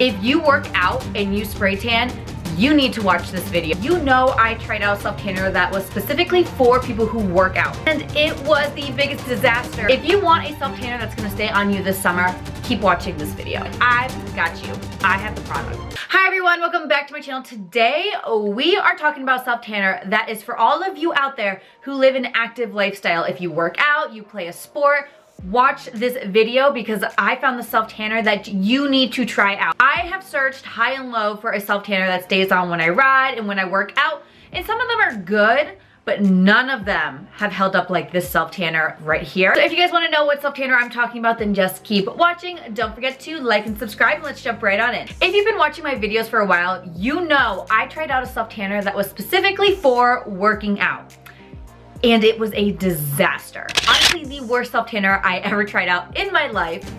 If you work out and you spray tan, you need to watch this video. You know I tried out a self-tanner that was specifically for people who work out, and it was the biggest disaster. If you want a self-tanner that's gonna stay on you this summer, keep watching this video. I've got you. I have the product. Hi everyone, welcome back to my channel. Today we are talking about self-tanner that is for all of you out there who live an active lifestyle. If you work out, you play a sport, watch this video because I found the self-tanner that you need to try out. I have searched high and low for a self-tanner that stays on when I ride and when I work out, and some of them are good, but none of them have held up like this self-tanner right here. So if you guys want to know what self-tanner I'm talking about, then just keep watching. Don't forget to like and subscribe, and let's jump right on in. If you've been watching my videos for a while, you know I tried out a self-tanner that was specifically for working out, and it was a disaster. Honestly, the worst self-tanner I ever tried out in my life.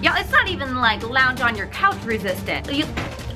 Yeah, it's not even like lounge on your couch resistant.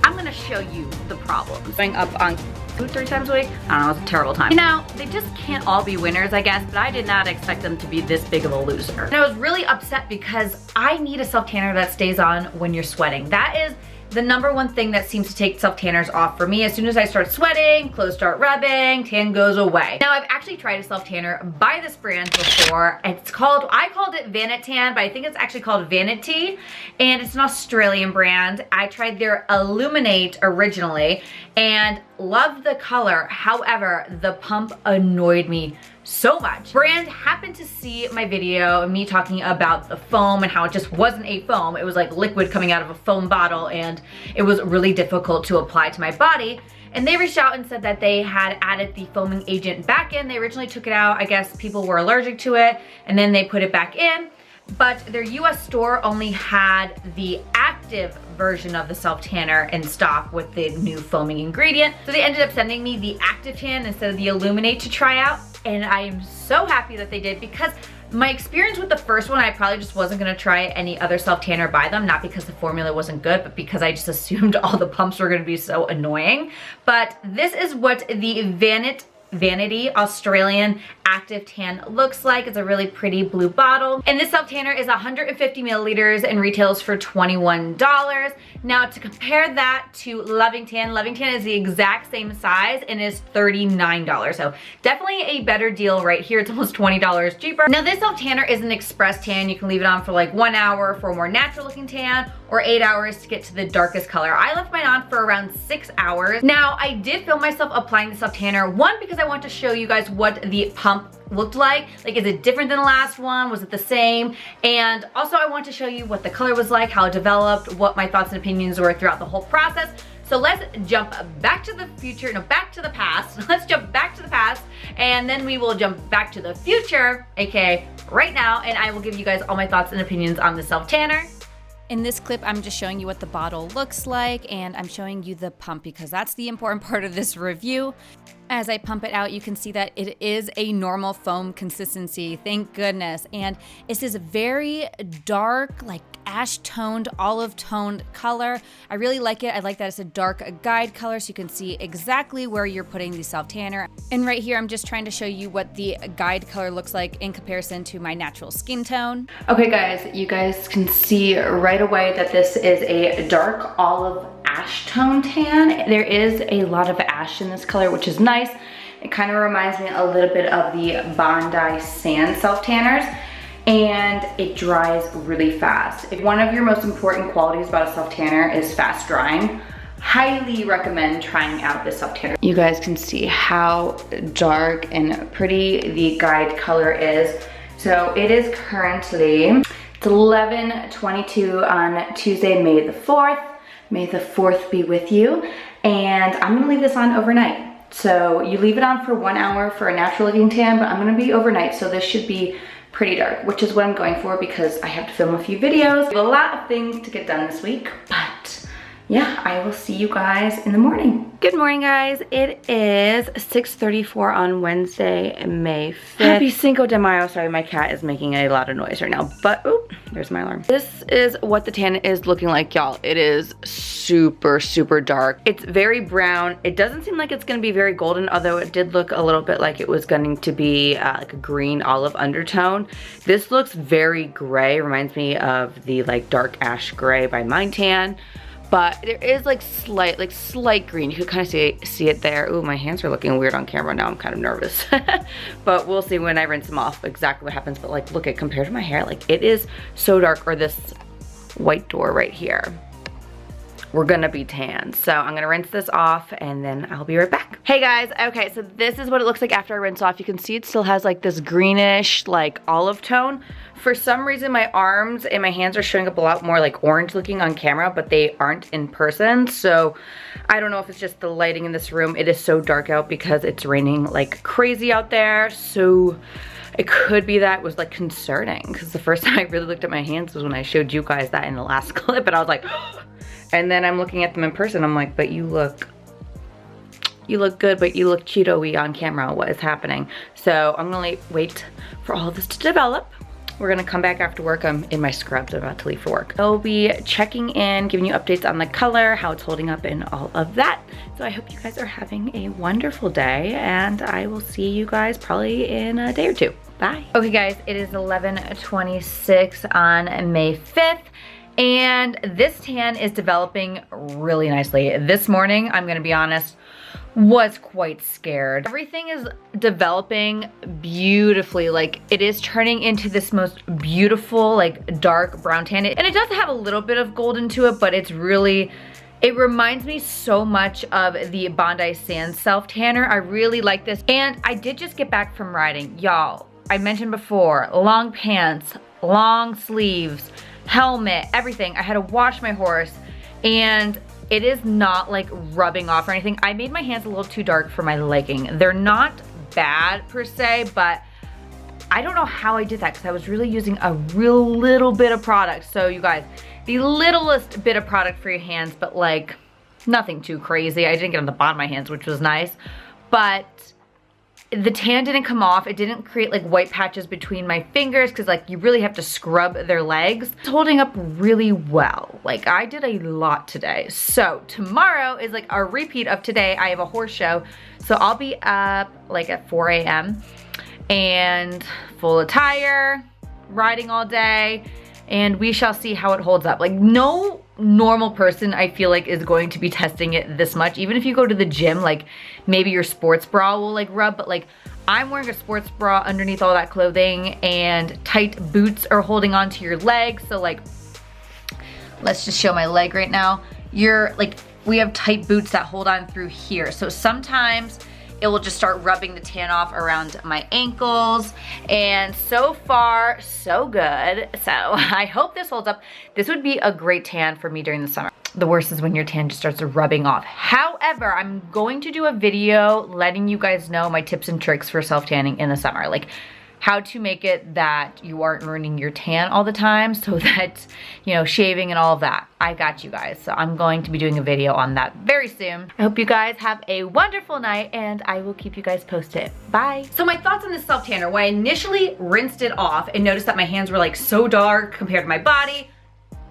I'm gonna show you the problems. Going up on food 3 times a week, I don't know, it's a terrible time. You know, they just can't all be winners, I guess, but I did not expect them to be this big of a loser. And I was really upset because I need a self-tanner that stays on when you're sweating. That is the #1 thing that seems to take self-tanners off for me. As soon as I start sweating, clothes start rubbing, tan goes away. Now, I've actually tried a self-tanner by this brand before. It's called, I called it Vani-T, but I think it's actually called Vani-T, and it's an Australian brand. I tried their Illumin8 originally and loved the color. However, the pump annoyed me so much. Brand happened to see my video and me talking about the foam and how it just wasn't a foam. It was like liquid coming out of a foam bottle, and it was really difficult to apply to my body. And they reached out and said that they had added the foaming agent back in. They originally took it out. I guess people were allergic to it, and then they put it back in. But their US store only had the active version of the self-tanner in stock with the new foaming ingredient. So they ended up sending me the active tan instead of the Illumin8 to try out. And I am so happy that they did, because my experience with the first one, I probably just wasn't gonna try any other self-tanner by them, not because the formula wasn't good, but because I just assumed all the pumps were gonna be so annoying. But this is what the Vani-T Australian Active Tan looks like. It's a really pretty blue bottle. And this self-tanner is 150 milliliters and retails for $21. Now, to compare that to Loving Tan is the exact same size and is $39. So definitely a better deal right here. It's almost $20 cheaper. Now, this self-tanner is an express tan. You can leave it on for like 1 hour for a more natural looking tan, or 8 hours to get to the darkest color. I left mine on for around 6 hours. Now, I did film myself applying the self-tanner, one, because I want to show you guys what the pump looked like. Like, is it different than the last one? Was it the same? And also I want to show you what the color was like, how it developed, what my thoughts and opinions were throughout the whole process. So let's jump back to the future, no, back to the past. Let's jump back to the past, and then we will jump back to the future, aka right now, and I will give you guys all my thoughts and opinions on the self-tanner. In this clip, I'm just showing you what the bottle looks like, and I'm showing you the pump because that's the important part of this review. As I pump it out, you can see that it is a normal foam consistency, thank goodness. And it's this very dark, like ash-toned, olive-toned color. I really like it. I like that it's a dark guide color so you can see exactly where you're putting the self-tanner. And right here, I'm just trying to show you what the guide color looks like in comparison to my natural skin tone. Okay guys, you guys can see right away that this is a dark olive ash tone tan. There is a lot of ash in this color, which is nice. It kind of reminds me a little bit of the Bondi Sand self-tanners, and it dries really fast. If one of your most important qualities about a self-tanner is fast drying, highly recommend trying out this self-tanner. You guys can see how dark and pretty the guide color is. So it is currently, it's 11:22 on Tuesday, May the 4th. May the 4th be with you. And I'm gonna leave this on overnight. So you leave it on for 1 hour for a natural looking tan, but I'm gonna be overnight, so this should be pretty dark, which is what I'm going for because I have to film a few videos. I have a lot of things to get done this week, but yeah, I will see you guys in the morning. Good morning, guys. It is 6:34 on Wednesday, May 5th. Happy Cinco de Mayo. Sorry, my cat is making a lot of noise right now, but oh, there's my alarm. This is what the tan is looking like, y'all. It is super, super dark. It's very brown. It doesn't seem like it's gonna be very golden, although it did look a little bit like it was going to be like a green olive undertone. This looks very gray. Reminds me of the like dark ash gray by Vani-T Tan. But there is like slight green. You can kind of see it there. Ooh, my hands are looking weird on camera now. I'm kind of nervous. But we'll see when I rinse them off exactly what happens. But like, look at compared to my hair, like it is so dark. Or this white door right here. We're gonna be tan. So I'm gonna rinse this off and then I'll be right back. Hey guys, okay, so this is what it looks like after I rinse off. You can see it still has like this greenish, like olive tone. For some reason, my arms and my hands are showing up a lot more like orange looking on camera, but they aren't in person. So I don't know if it's just the lighting in this room. It is so dark out because it's raining like crazy out there. So it could be that was like concerning because the first time I really looked at my hands was when I showed you guys that in the last clip and I was like, and then I'm looking at them in person. I'm like, but you look good, but you look Cheeto-y on camera. What is happening? So I'm gonna wait for all of this to develop. We're gonna come back after work. I'm in my scrubs, I'm about to leave for work. I'll be checking in, giving you updates on the color, how it's holding up and all of that. So I hope you guys are having a wonderful day and I will see you guys probably in a day or two. Bye. Okay guys, it is 11:26 on May 5th. And this tan is developing really nicely. This morning, I'm gonna be honest, was quite scared. Everything is developing beautifully. Like it is turning into this most beautiful, like dark brown tan. And it does have a little bit of golden to it, but it's really, it reminds me so much of the Bondi Sand Self Tanner. I really like this. And I did just get back from riding. Y'all, I mentioned before, long pants, long sleeves, helmet, everything. I had to wash my horse and it is not like rubbing off or anything. I made my hands a little too dark for my legging. They're not bad per se, but I don't know how I did that because I was really using a real little bit of product. So you guys, the littlest bit of product for your hands, but like nothing too crazy. I didn't get on the bottom of my hands, which was nice, but the tan didn't come off. It didn't create like white patches between my fingers because like you really have to scrub their legs. It's holding up really well. Like I did a lot today. So tomorrow is like a repeat of today. I have a horse show. So I'll be up like at 4 a.m. and full attire, riding all day, and we shall see how it holds up. Like no normal person I feel like is going to be testing it this much. Even if you go to the gym, like maybe your sports bra will like rub, but like I'm wearing a sports bra underneath all that clothing and tight boots are holding onto your legs. So like, let's just show my leg right now. You're like, we have tight boots that hold on through here. So sometimes it will just start rubbing the tan off around my ankles. And so far, so good. So I hope this holds up. This would be a great tan for me during the summer. The worst is when your tan just starts rubbing off. However, I'm going to do a video letting you guys know my tips and tricks for self-tanning in the summer. Like how to make it that you aren't ruining your tan all the time so that, you know, shaving and all of that. I got you guys. So I'm going to be doing a video on that very soon. I hope you guys have a wonderful night and I will keep you guys posted. Bye. So my thoughts on this self tanner, when I initially rinsed it off and noticed that my hands were like so dark compared to my body,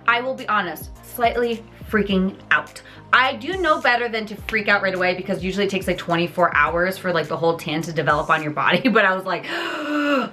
I will be honest, slightly freaking out. I do know better than to freak out right away because usually it takes like 24 hours for like the whole tan to develop on your body. But I was like,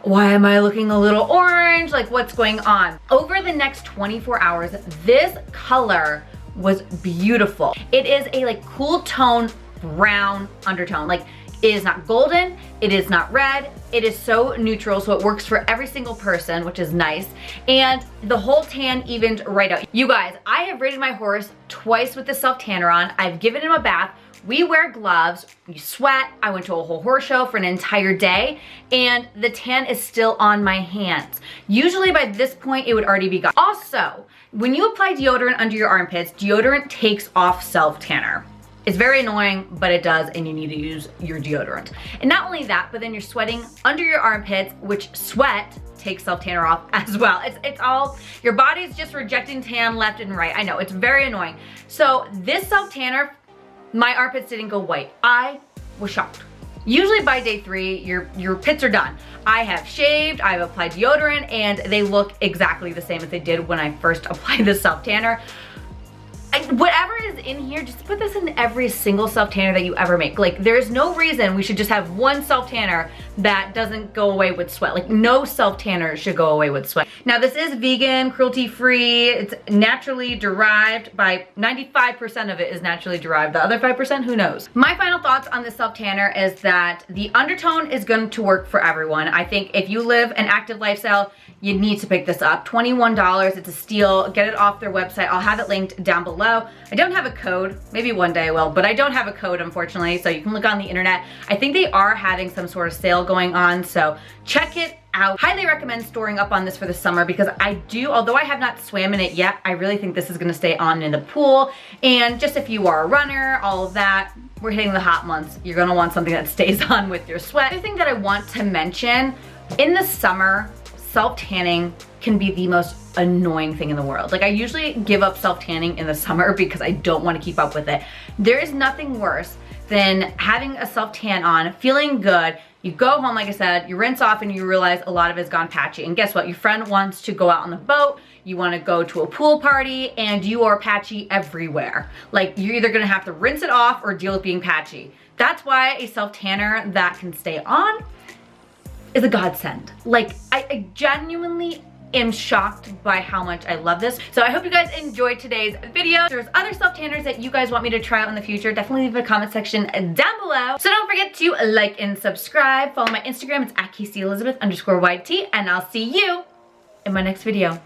why am I looking a little orange? Like what's going on? Over the next 24 hours, this color was beautiful. It is a like cool tone, brown undertone. Like it is not golden, it is not red, it is so neutral, so it works for every single person, which is nice. And the whole tan evened right out. You guys, I have ridden my horse twice with the self tanner on. I've given him a bath. We wear gloves, we sweat. I went to a whole horse show for an entire day and the tan is still on my hands. Usually by this point, it would already be gone. Also, when you apply deodorant under your armpits, deodorant takes off self tanner. It's very annoying, but it does, and you need to use your deodorant. And not only that, but then you're sweating under your armpits, which sweat takes self-tanner off as well. It's all, your body's just rejecting tan left and right. I know, it's very annoying. So this self-tanner, my armpits didn't go white. I was shocked. Usually by day 3, your pits are done. I have shaved, I've applied deodorant, and they look exactly the same as they did when I first applied the self-tanner. Whatever is in here, just put this in every single self-tanner that you ever make. Like, there's no reason we should just have one self-tanner that doesn't go away with sweat. Like, no self-tanner should go away with sweat. Now, this is vegan, cruelty-free. It's naturally derived by 95% of it is naturally derived. The other 5%, who knows? My final thoughts on this self-tanner is that the undertone is going to work for everyone. I think if you live an active lifestyle, you need to pick this up. $21, it's a steal. Get it off their website. I'll have it linked down below. I don't have a code. Maybe one day I will, but I don't have a code, unfortunately, so you can look on the internet. I think they are having some sort of sale going on, so check it out. Highly recommend storing up on this for the summer because I do, although I have not swam in it yet, I really think this is gonna stay on in the pool. And just if you are a runner, all of that, we're hitting the hot months. You're gonna want something that stays on with your sweat. The other thing that I want to mention, in the summer, self-tanning can be the most annoying thing in the world. Like, I usually give up self-tanning in the summer because I don't want to keep up with it. There is nothing worse than having a self-tan on, feeling good. You go home, like I said, you rinse off and you realize a lot of it's gone patchy. And guess what? Your friend wants to go out on the boat, you want to go to a pool party, and you are patchy everywhere. Like, you're either gonna have to rinse it off or deal with being patchy. That's why a self-tanner that can stay on is a godsend. Like, I genuinely am shocked by how much I love this. So I hope you guys enjoyed today's video. If there's other self-tanners that you guys want me to try out in the future, definitely leave a comment section down below. So don't forget to like and subscribe. Follow my Instagram, it's @KCElizabeth_YT, and I'll see you in my next video.